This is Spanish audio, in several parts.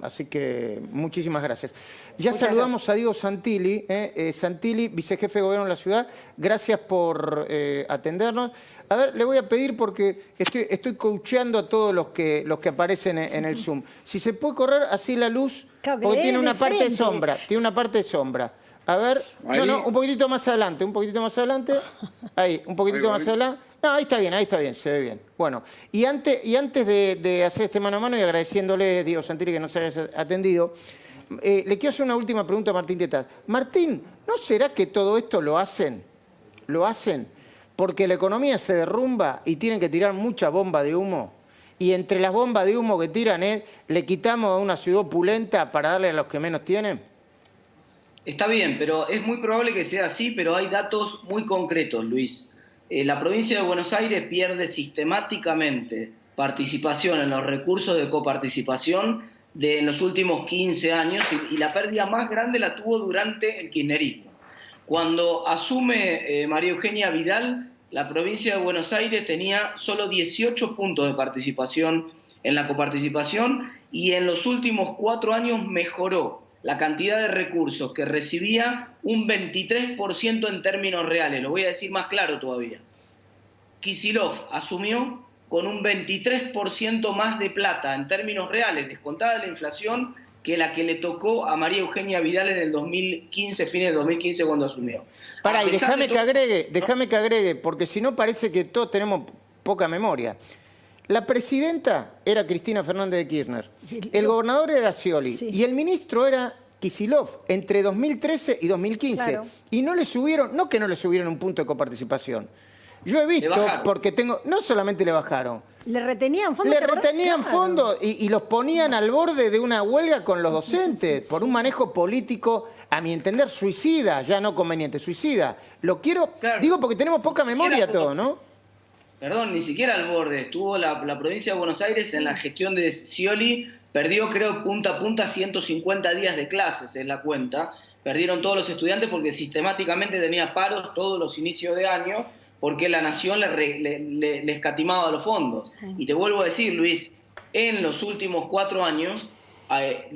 Así que muchísimas gracias. Ya Muchas saludamos a Diego Santilli, Santilli, vicejefe de gobierno de la ciudad. Gracias por atendernos. A ver, le voy a pedir porque estoy coacheando a todos los que aparecen en el Zoom. Si se puede correr así la luz, Claro, porque tiene una de parte de frente. sombra. Tiene una parte de sombra. A ver, Ahí. no, un poquitito más adelante, un poquitito más adelante. Ahí, un poquitito Ahí más voy. adelante. No, ahí está bien, se ve bien. Bueno, y antes de hacer este mano a mano y agradeciéndole, Diego Santilli, que nos haya atendido, le quiero hacer una última pregunta a Martín Tetaz. Martín, ¿no será que todo esto lo hacen porque la economía se derrumba y tienen que tirar mucha bomba de humo? Y entre las bombas de humo que tiran le quitamos a una ciudad opulenta para darle a los que menos tienen. Está bien, pero es muy probable que sea así, pero hay datos muy concretos, Luis. La provincia de Buenos Aires pierde sistemáticamente participación en los recursos de coparticipación en los últimos 15 años y la pérdida más grande la tuvo durante el kirchnerismo. Cuando asume María Eugenia Vidal, la provincia de Buenos Aires tenía solo 18 puntos de participación en la coparticipación y en los últimos 4 años mejoró la cantidad de recursos que recibía un 23% en términos reales. Lo voy a decir más claro todavía. Kicillof asumió con un 23% más de plata en términos reales, descontada la inflación, que la que le tocó a María Eugenia Vidal en el 2015, fines del 2015 cuando asumió. Pará, y déjame que agregue, porque si no parece que todos tenemos poca memoria. La presidenta era Cristina Fernández de Kirchner, el gobernador era Scioli, sí, y el ministro era Kicillof entre 2013 y 2015. Claro. Y no le subieron, no que no le subieron un punto de coparticipación. Yo he visto, porque tengo, no solamente le bajaron. ¿Le retenían fondos? Le retenían fondos y los ponían al borde de una huelga con los docentes por un manejo político, a mi entender, suicida, ya no conveniente, suicida. Lo quiero, digo porque tenemos poca memoria todos, ¿no? Perdón, ni siquiera al borde. Estuvo la provincia de Buenos Aires en la gestión de Scioli, perdió creo punta a punta 150 días de clases, es la cuenta. Perdieron todos los estudiantes porque sistemáticamente tenía paros todos los inicios de año, porque la nación le escatimaba los fondos. Y te vuelvo a decir, Luis, en los últimos 4 años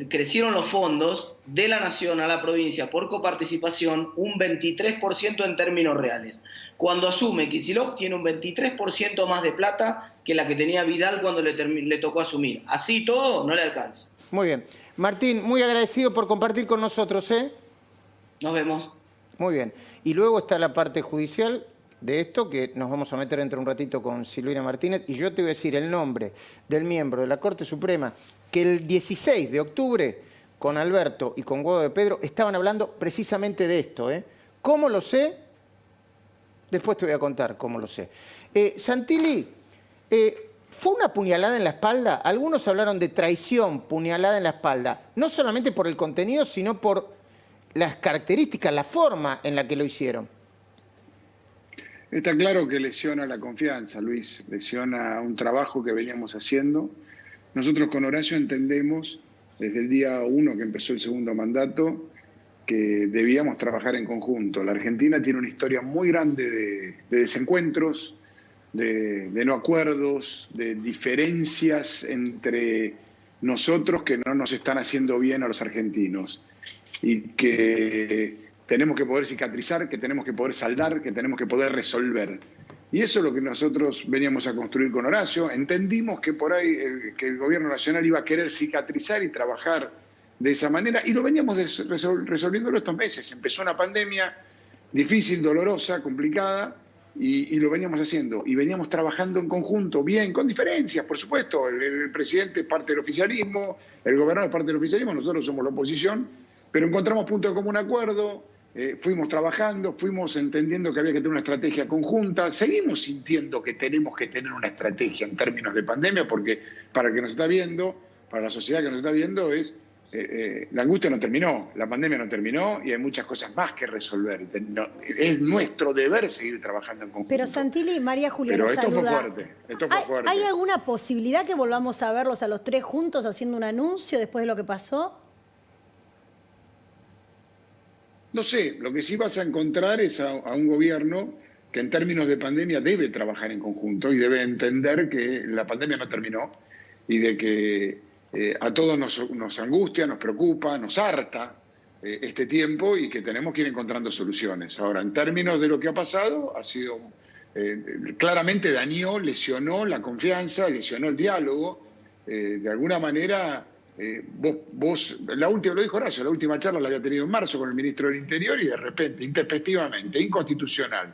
crecieron los fondos de la nación a la provincia por coparticipación un 23% en términos reales. Cuando asume Kicillof tiene un 23% más de plata que la que tenía Vidal cuando le tocó asumir. Así todo no le alcanza. Muy bien. Martín, muy agradecido por compartir con nosotros, ¿eh? Nos vemos. Muy bien. Y luego está la parte judicial de esto, que nos vamos a meter dentro de un ratito con Silvina Martínez, y yo te voy a decir el nombre del miembro de la Corte Suprema, que el 16 de octubre, con Alberto y con Guado de Pedro, estaban hablando precisamente de esto, ¿eh? ¿Cómo lo sé? Después te voy a contar cómo lo sé. Santilli, ¿fue una puñalada en la espalda? Algunos hablaron de traición, puñalada en la espalda, no solamente por el contenido, sino por las características, la forma en la que lo hicieron. Está claro que lesiona la confianza, Luis, lesiona un trabajo que veníamos haciendo. Nosotros con Horacio entendemos, desde el día 1 que empezó el segundo mandato, que debíamos trabajar en conjunto. La Argentina tiene una historia muy grande de desencuentros, de no acuerdos, de diferencias entre nosotros que no nos están haciendo bien a los argentinos. Y que tenemos que poder cicatrizar, que tenemos que poder saldar, que tenemos que poder resolver. Y eso es lo que nosotros veníamos a construir con Horacio. Entendimos que por ahí que el gobierno nacional iba a querer cicatrizar y trabajar de esa manera, y lo veníamos resolviéndolo estos meses. Empezó una pandemia difícil, dolorosa, complicada, y lo veníamos haciendo. Y veníamos trabajando en conjunto, bien, con diferencias, por supuesto. El presidente es parte del oficialismo, el gobernador es parte del oficialismo, nosotros somos la oposición, pero encontramos puntos de común acuerdo, fuimos trabajando, fuimos entendiendo que había que tener una estrategia conjunta, seguimos sintiendo que tenemos que tener una estrategia en términos de pandemia, porque para el que nos está viendo, para la sociedad que nos está viendo, la angustia no terminó, la pandemia no terminó y hay muchas cosas más que resolver. Es nuestro deber seguir trabajando en conjunto. Pero Santilli, María Juliana, pero esto saluda. fue fuerte, esto fue fuerte. ¿Hay alguna posibilidad que volvamos a verlos a los 3 juntos haciendo un anuncio después de lo que pasó? No sé, lo que sí vas a encontrar es a un gobierno que en términos de pandemia debe trabajar en conjunto y debe entender que la pandemia no terminó y de que a todos nos angustia, nos preocupa, nos harta este tiempo y que tenemos que ir encontrando soluciones. Ahora, en términos de lo que ha pasado, ha sido claramente dañó, lesionó la confianza, lesionó el diálogo. De alguna manera, vos lo dijo Horacio, la última charla la había tenido en marzo con el ministro del Interior y de repente, intempestivamente, inconstitucional,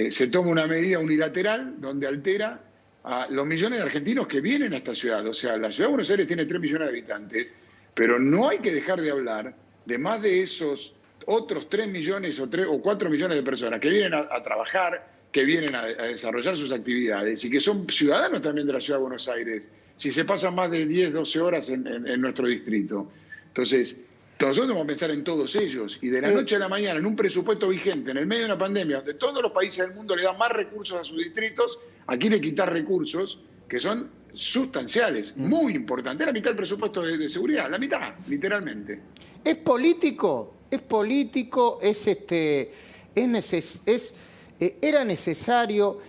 se toma una medida unilateral donde altera a los millones de argentinos que vienen a esta ciudad. O sea, la ciudad de Buenos Aires tiene 3 millones de habitantes, pero no hay que dejar de hablar de más de esos otros 3 millones o 4 millones de personas que vienen a trabajar, que vienen a desarrollar sus actividades y que son ciudadanos también de la ciudad de Buenos Aires, si se pasan más de 10, 12 horas en nuestro distrito. Entonces, nosotros vamos a pensar en todos ellos y de la noche a la mañana, en un presupuesto vigente, en el medio de una pandemia, donde todos los países del mundo le dan más recursos a sus distritos, aquí le quitar recursos que son sustanciales, muy importantes. La mitad del presupuesto de seguridad, la mitad, literalmente. ¿Es político? ¿Era necesario?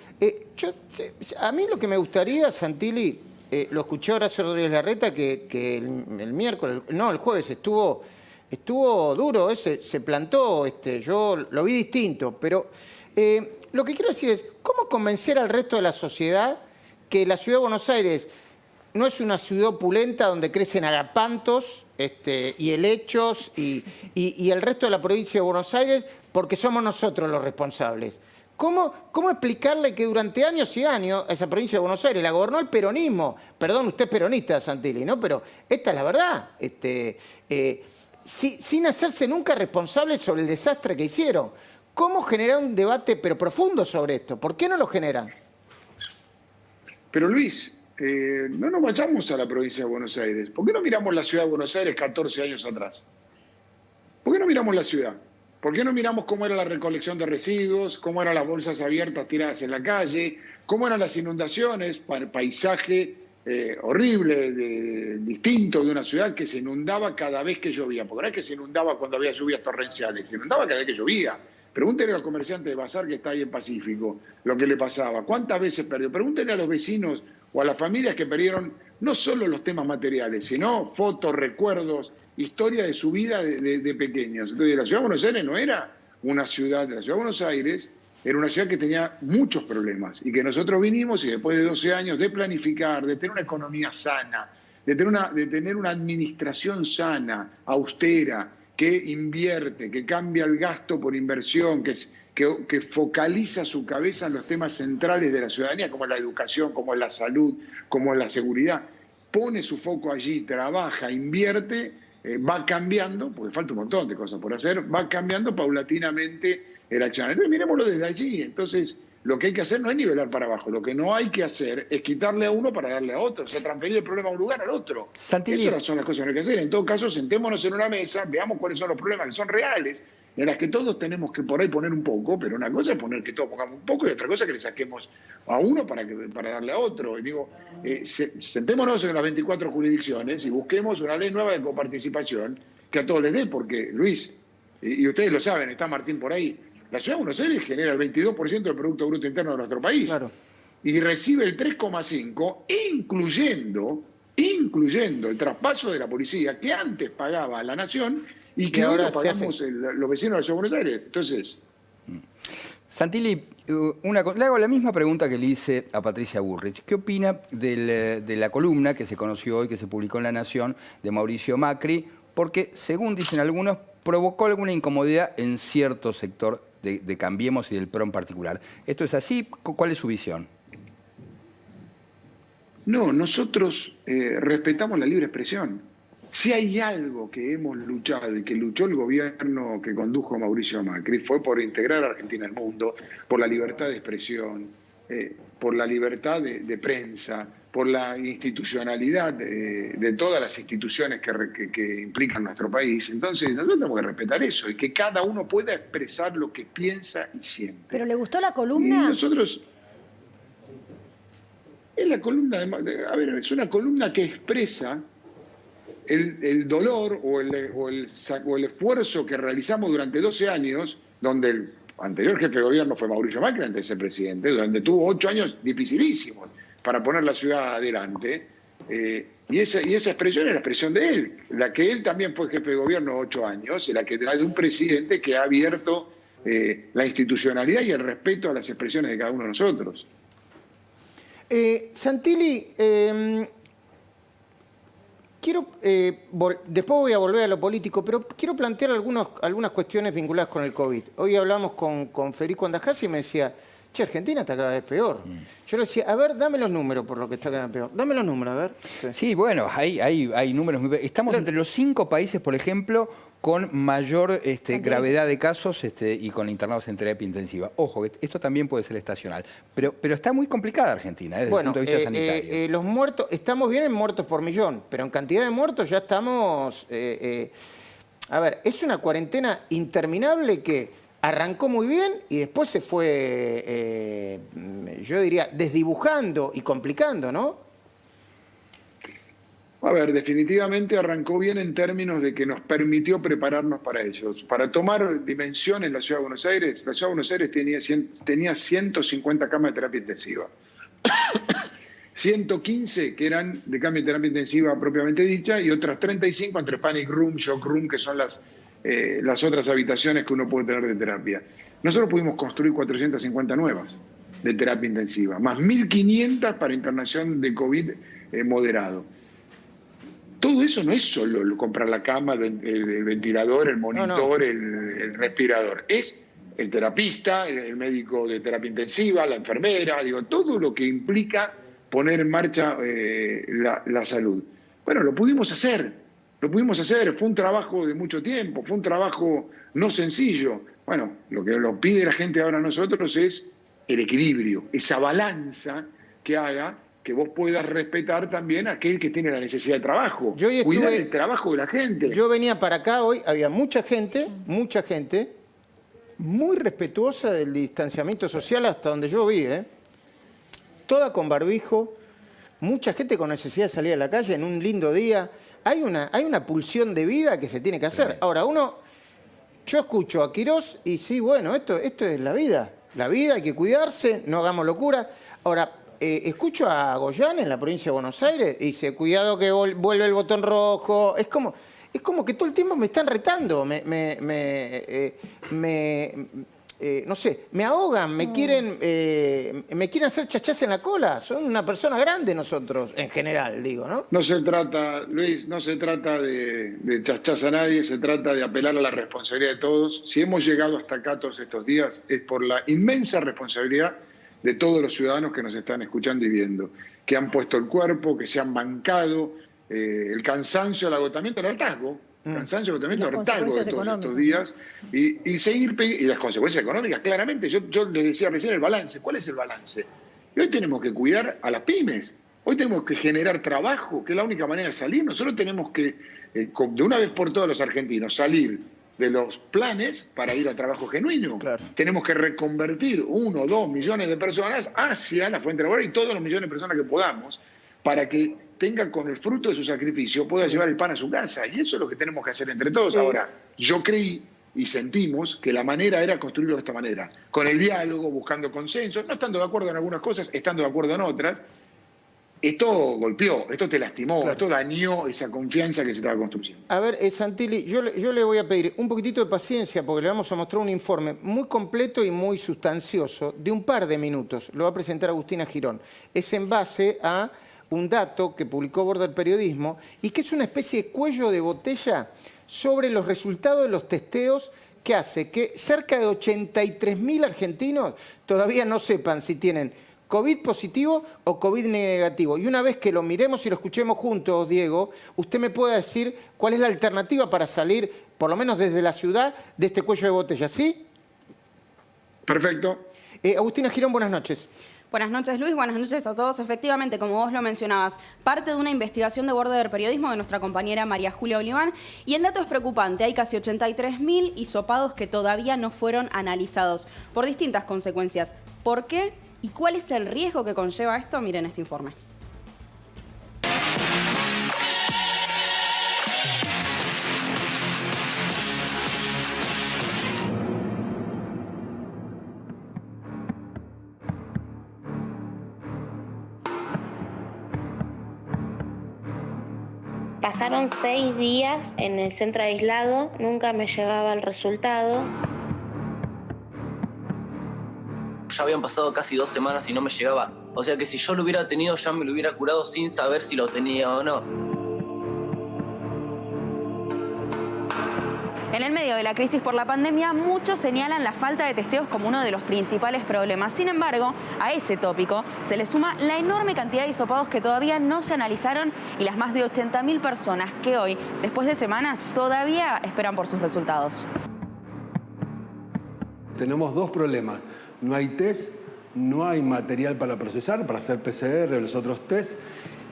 A mí lo que me gustaría, Santilli, lo escuché a Horacio Rodríguez Larreta, que el jueves estuvo duro, se plantó, yo lo vi distinto, pero lo que quiero decir es, ¿cómo convencer al resto de la sociedad que la ciudad de Buenos Aires no es una ciudad opulenta donde crecen agapantos y helechos y el resto de la provincia de Buenos Aires porque somos nosotros los responsables? ¿Cómo explicarle que durante años y años a esa provincia de Buenos Aires la gobernó el peronismo? Perdón, usted es peronista, Santilli, ¿no? Pero esta es la verdad. Sin hacerse nunca responsable sobre el desastre que hicieron. ¿Cómo generar un debate pero profundo sobre esto? ¿Por qué no lo generan? Pero Luis, no nos vayamos a la provincia de Buenos Aires. ¿Por qué no miramos la ciudad de Buenos Aires 14 años atrás? ¿Por qué no miramos la ciudad? ¿Por qué no miramos cómo era la recolección de residuos, cómo eran las bolsas abiertas tiradas en la calle, cómo eran las inundaciones, paisaje horrible, distinto de una ciudad que se inundaba cada vez que llovía? Porque no es que se inundaba cuando había lluvias torrenciales, se inundaba cada vez que llovía. Pregúntenle al comerciante de bazar que está ahí en Pacífico lo que le pasaba, cuántas veces perdió. Pregúntenle a los vecinos o a las familias que perdieron no solo los temas materiales, sino fotos, recuerdos, historia de su vida de pequeños. Entonces, la ciudad de Buenos Aires no era una ciudad, la ciudad de Buenos Aires era una ciudad que tenía muchos problemas y que nosotros vinimos y después de 12 años de planificar, de tener una economía sana, de tener una administración sana, austera, que invierte, que cambia el gasto por inversión, que focaliza su cabeza en los temas centrales de la ciudadanía, como es la educación, como es la salud, como es la seguridad, pone su foco allí, trabaja, invierte, va cambiando, porque falta un montón de cosas por hacer, va cambiando paulatinamente el accionar. Entonces miremoslo desde allí. Entonces lo que hay que hacer no es nivelar para abajo, lo que no hay que hacer es quitarle a uno para darle a otro, o sea, transferir el problema a un lugar al otro. Santilli. Esas son las cosas que hay que hacer. En todo caso, sentémonos en una mesa, veamos cuáles son los problemas que son reales, en las que todos tenemos que por ahí poner un poco, pero una cosa es poner que todos pongamos un poco y otra cosa es que le saquemos a uno para darle a otro. Y digo, sentémonos en las 24 jurisdicciones y busquemos una ley nueva de coparticipación que a todos les dé, porque Luis, y ustedes lo saben, está Martín por ahí, la ciudad de Buenos Aires genera el 22% del Producto Bruto Interno de nuestro país. Claro. Y recibe el 3,5%, incluyendo el traspaso de la policía que antes pagaba a la Nación y que ahora pagamos los vecinos de la ciudad de Buenos Aires. Entonces, Santilli, le hago la misma pregunta que le hice a Patricia Bullrich. ¿Qué opina de la columna que se conoció hoy, que se publicó en La Nación, de Mauricio Macri? Porque, según dicen algunos, provocó alguna incomodidad en cierto sector de Cambiemos y del PRO en particular. ¿Esto es así? ¿Cuál es su visión? No, nosotros respetamos la libre expresión. Si hay algo que hemos luchado y que luchó el gobierno que condujo Mauricio Macri fue por integrar a Argentina al mundo, por la libertad de expresión, por la libertad de prensa, por la institucionalidad de todas las instituciones que implican nuestro país. Entonces nosotros tenemos que respetar eso y que cada uno pueda expresar lo que piensa y siente. ¿Pero le gustó la columna? Y nosotros... Es la columna, es una columna que expresa el dolor o el esfuerzo que realizamos durante 12 años, donde el anterior jefe de gobierno fue Mauricio Macri antes de ser presidente, donde tuvo 8 años dificilísimos para poner la ciudad adelante, Y esa expresión es la expresión de él, la que él también fue jefe de gobierno 8 años, la de un presidente que ha abierto la institucionalidad y el respeto a las expresiones de cada uno de nosotros. Santilli, quiero, después voy a volver a lo político, pero quiero plantear algunas cuestiones vinculadas con el COVID. Hoy hablamos con Federico Andajasi y me decía, che, Argentina está cada vez peor. Yo le decía, a ver, dame los números por lo que está cada vez peor. Dame los números, a ver. Sí, bueno, hay números muy... Estamos entre los 5 países, por ejemplo, con mayor gravedad de casos y con internados en terapia intensiva. Ojo, que esto también puede ser estacional. Pero está muy complicada Argentina, desde el punto de vista sanitario. Los muertos, estamos bien en muertos por millón, pero en cantidad de muertos ya estamos... a ver, es una cuarentena interminable que arrancó muy bien y después se fue, yo diría, desdibujando y complicando, ¿no? A ver, definitivamente arrancó bien en términos de que nos permitió prepararnos para ellos. Para tomar dimensión en la Ciudad de Buenos Aires, la Ciudad de Buenos Aires tenía 150 camas de terapia intensiva. 115 que eran de cama de terapia intensiva propiamente dicha y otras 35 entre panic room, shock room, que son las otras habitaciones que uno puede tener de terapia. Nosotros pudimos construir 450 nuevas de terapia intensiva, más 1.500 para internación de COVID moderado. Todo eso no es solo comprar la cama, el ventilador, el monitor, no. El respirador. Es el terapista, el médico de terapia intensiva, la enfermera, todo lo que implica poner en marcha la salud. Bueno, lo pudimos hacer, fue un trabajo de mucho tiempo, fue un trabajo no sencillo. Bueno, lo que nos pide la gente ahora a nosotros es el equilibrio, esa balanza que haga que vos puedas respetar también a aquel que tiene la necesidad de trabajo. Cuidar el trabajo de la gente. Yo venía para acá hoy, había mucha gente, muy respetuosa del distanciamiento social hasta donde yo vi, toda con barbijo, mucha gente con necesidad de salir a la calle en un lindo día. Hay una pulsión de vida que se tiene que hacer. Ahora, yo escucho a Quirós y sí, bueno, esto es la vida. La vida, hay que cuidarse, no hagamos locura. Ahora, escucho a Goyán en la provincia de Buenos Aires y dice, cuidado que vuelve el botón rojo. Es como que todo el tiempo me están retando, no sé, me ahogan, me quieren hacer chachás en la cola. Son una persona grande nosotros, en general, digo, ¿no? No se trata, Luis, no se trata de chachás a nadie, se trata de apelar a la responsabilidad de todos. Si hemos llegado hasta acá todos estos días, es por la inmensa responsabilidad de todos los ciudadanos que nos están escuchando y viendo, que han puesto el cuerpo, que se han bancado, el cansancio, el agotamiento, el hartazgo. Cansancio, agotamiento, el hartazgo de todos estos días. Y las consecuencias económicas, claramente. Yo les decía recién el balance. ¿Cuál es el balance? Y hoy tenemos que cuidar a las pymes. Hoy tenemos que generar trabajo, que es la única manera de salir. Nosotros tenemos que, de una vez por todas los argentinos, salir de los planes para ir a trabajo genuino. Claro. Tenemos que reconvertir 1 o 2 millones de personas hacia la fuente laboral y todos los millones de personas que podamos para que tenga con el fruto de su sacrificio, pueda llevar el pan a su casa. Y eso es lo que tenemos que hacer entre todos. Ahora, yo creí y sentimos que la manera era construirlo de esta manera, con el diálogo, buscando consensos, no estando de acuerdo en algunas cosas, estando de acuerdo en otras. Esto golpeó, esto te lastimó, claro. Esto dañó esa confianza que se estaba construyendo. A ver, Santilli, yo le voy a pedir un poquitito de paciencia porque le vamos a mostrar un informe muy completo y muy sustancioso de un par de minutos. Lo va a presentar Agustina Girón. Es en base a un dato que publicó Border Periodismo y que es una especie de cuello de botella sobre los resultados de los testeos que hace que cerca de 83.000 argentinos todavía no sepan si tienen COVID positivo o COVID negativo. Y una vez que lo miremos y lo escuchemos juntos, Diego, usted me puede decir cuál es la alternativa para salir, por lo menos desde la ciudad, de este cuello de botella, ¿sí? Perfecto. Agustina Girón, buenas noches. Buenas noches, Luis. Buenas noches a todos. Efectivamente, como vos lo mencionabas, parte de una investigación de Border Periodismo de nuestra compañera María Julia Oliván. Y el dato es preocupante. Hay casi 83.000 hisopados que todavía no fueron analizados por distintas consecuencias. ¿Por qué? ¿Y cuál es el riesgo que conlleva esto? Miren este informe. pasaron 6 días en el centro aislado, nunca me llegaba el resultado. Ya habían pasado casi 2 semanas y no me llegaba. O sea que si yo lo hubiera tenido, ya me lo hubiera curado sin saber si lo tenía o no. En el medio de la crisis por la pandemia, muchos señalan la falta de testeos como uno de los principales problemas. Sin embargo, a ese tópico se le suma la enorme cantidad de hisopados que todavía no se analizaron y las más de 80.000 personas que hoy, después de semanas, todavía esperan por sus resultados. Tenemos 2 problemas. No hay test, no hay material para procesar, para hacer PCR o los otros test,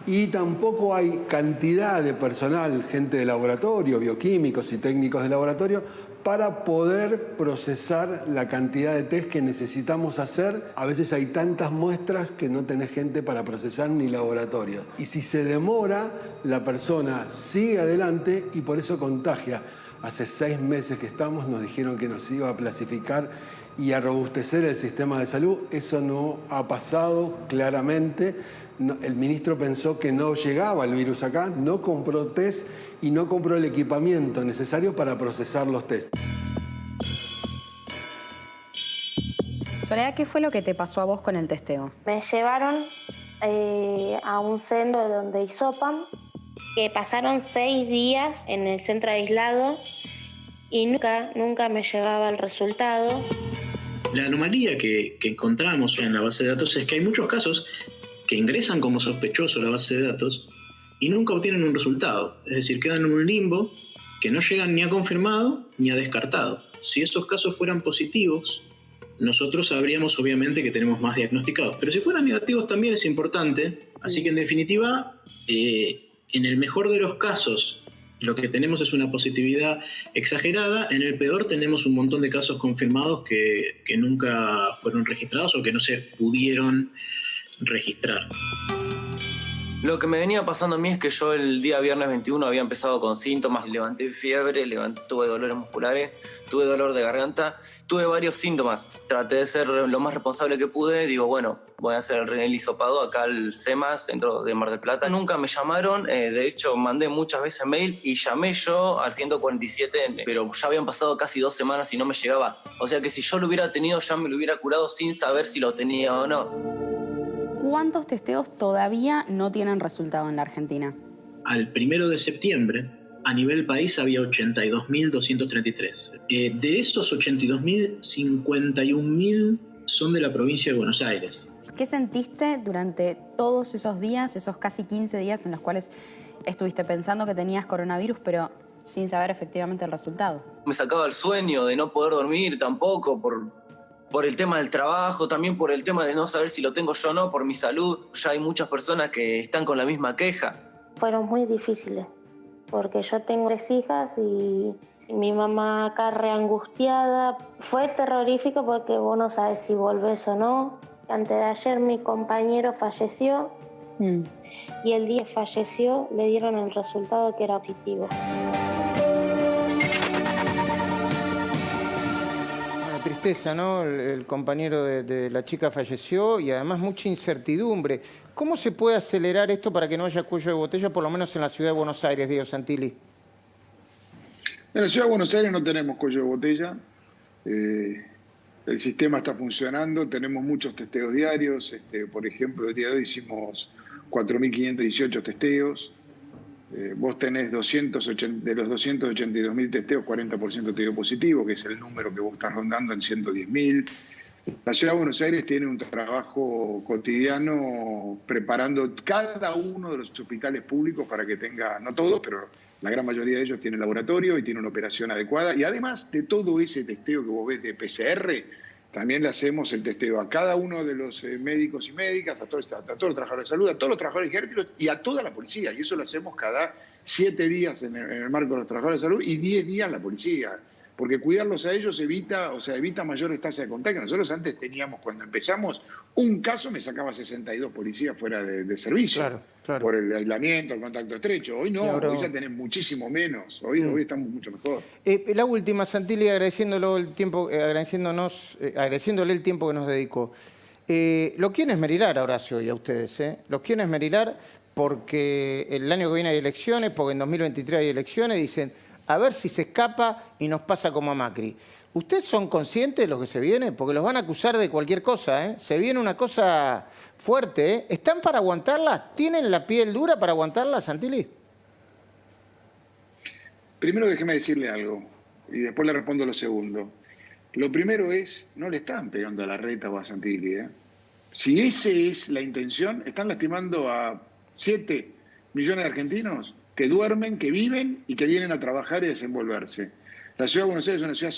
y tampoco hay cantidad de personal, gente de laboratorio, bioquímicos y técnicos de laboratorio, para poder procesar la cantidad de test que necesitamos hacer. A veces hay tantas muestras que no tenés gente para procesar ni laboratorio. Y si se demora, la persona sigue adelante y por eso contagia. Hace 6 meses que estamos, nos dijeron que nos iba a clasificar y a robustecer el sistema de salud. Eso no ha pasado claramente. El ministro pensó que no llegaba el virus acá, no compró test y no compró el equipamiento necesario para procesar los test. Soledad, ¿qué fue lo que te pasó a vos con el testeo? Me llevaron a un centro donde hisopan, que pasaron 6 días en el centro aislado y nunca me llegaba el resultado. La anomalía que encontramos en la base de datos es que hay muchos casos que ingresan como sospechosos a la base de datos y nunca obtienen un resultado. Es decir, quedan en un limbo que no llegan ni a confirmado ni a descartado. Si esos casos fueran positivos, nosotros sabríamos obviamente que tenemos más diagnosticados. Pero si fueran negativos también es importante. Así que en definitiva, en el mejor de los casos, lo que tenemos es una positividad exagerada. En el peor tenemos un montón de casos confirmados que nunca fueron registrados o que no se pudieron registrar. Lo que me venía pasando a mí es que yo el día viernes 21 había empezado con síntomas. Levanté fiebre, tuve dolores musculares, tuve dolor de garganta, tuve varios síntomas. Traté de ser lo más responsable que pude. Digo, bueno, voy a hacer el hisopado acá al SEMA, Centro de Mar del Plata. Nunca me llamaron, de hecho mandé muchas veces mail y llamé yo al 147, pero ya habían pasado casi 2 semanas y no me llegaba. O sea que si yo lo hubiera tenido, ya me lo hubiera curado sin saber si lo tenía o no. ¿Cuántos testeos todavía no tienen resultado en la Argentina? Al 1 de septiembre, a nivel país había 82.233. De estos 82.000, 51.000 son de la provincia de Buenos Aires. ¿Qué sentiste durante todos esos días, esos casi 15 días en los cuales estuviste pensando que tenías coronavirus, pero sin saber efectivamente el resultado? Me sacaba el sueño de no poder dormir tampoco por el tema del trabajo, también por el tema de no saber si lo tengo yo o no, por mi salud. Ya hay muchas personas que están con la misma queja. Fueron muy difíciles, porque yo tengo 3 hijas y mi mamá acá reangustiada. Fue terrorífico porque vos no sabes si volvés o no. Antes de ayer mi compañero falleció y el día que falleció le dieron el resultado que era positivo. Tristeza, ¿no? El compañero de la chica falleció y además mucha incertidumbre. ¿Cómo se puede acelerar esto para que no haya cuello de botella, por lo menos en la ciudad de Buenos Aires, Diego Santilli? En la ciudad de Buenos Aires no tenemos cuello de botella. El sistema está funcionando, tenemos muchos testeos diarios. Por ejemplo, el día de hoy hicimos 4.518 testeos. Vos tenés de los 282.000 testeos, 40% te dio positivo, que es el número que vos estás rondando en 110.000. La Ciudad de Buenos Aires tiene un trabajo cotidiano preparando cada uno de los hospitales públicos para que tenga, no todos, pero la gran mayoría de ellos tienen laboratorio y tienen una operación adecuada. Y además de todo ese testeo que vos ves de PCR, también le hacemos el testeo a cada uno de los médicos y médicas, a todos los trabajadores de salud, a todos los trabajadores ejércitos y a toda la policía. Y eso lo hacemos cada 7 días en el marco de los trabajadores de salud y 10 días la policía. Porque cuidarlos a ellos evita mayores tasas de contagio. Nosotros antes teníamos, cuando empezamos, un caso me sacaba 62 policías fuera de servicio. Claro. Por el aislamiento, el contacto estrecho. Hoy no, hoy ya tenés muchísimo menos. Hoy estamos mucho mejor. La última, Santilli, agradeciéndole el tiempo que nos dedicó. Lo quieren esmerilar a Horacio y a ustedes, Los quieren esmerilar porque el año que viene hay elecciones, porque en 2023 hay elecciones, dicen, a ver si se escapa y nos pasa como a Macri. ¿Ustedes son conscientes de lo que se viene? Porque los van a acusar de cualquier cosa, ¿eh? Se viene una cosa fuerte, ¿eh? ¿Están para aguantarla? ¿Tienen la piel dura para aguantarla, Santilli? Primero déjeme decirle algo y después le respondo lo segundo. Lo primero es, no le están pegando a Larreta o a Santilli, ¿eh? Si esa es la intención, están lastimando a 7 millones de argentinos que duermen, que viven y que vienen a trabajar y a desenvolverse. La ciudad de Buenos Aires es una ciudad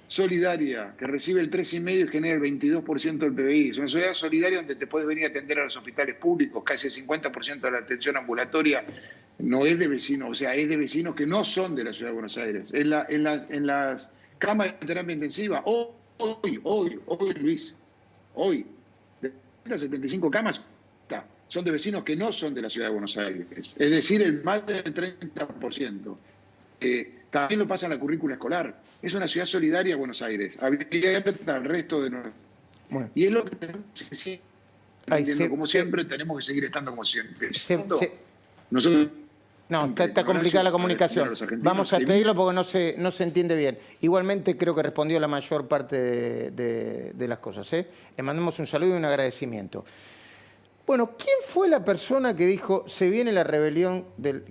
solidaria, que recibe el 3,5% y genera el 22% del PBI. Es una ciudad solidaria donde te puedes venir a atender a los hospitales públicos, casi el 50% de la atención ambulatoria no es de vecinos, o sea, es de vecinos que no son de la ciudad de Buenos Aires. En las camas de terapia intensiva, hoy, Luis, hoy, de las 75 camas, son de vecinos que no son de la ciudad de Buenos Aires. Es decir, el más del 30%. También lo pasa en la currícula escolar. Es una ciudad solidaria Buenos Aires, abierta al resto de nosotros. Bueno. Y es lo que tenemos que seguir. Como siempre, tenemos que seguir estando como siempre. Nosotros... No, está complicada la comunicación. Vamos a pedirlo porque no se entiende bien. Igualmente creo que respondió la mayor parte de las cosas, ¿eh? Le mandamos un saludo y un agradecimiento. Bueno, ¿quién fue la persona que dijo se viene la rebelión del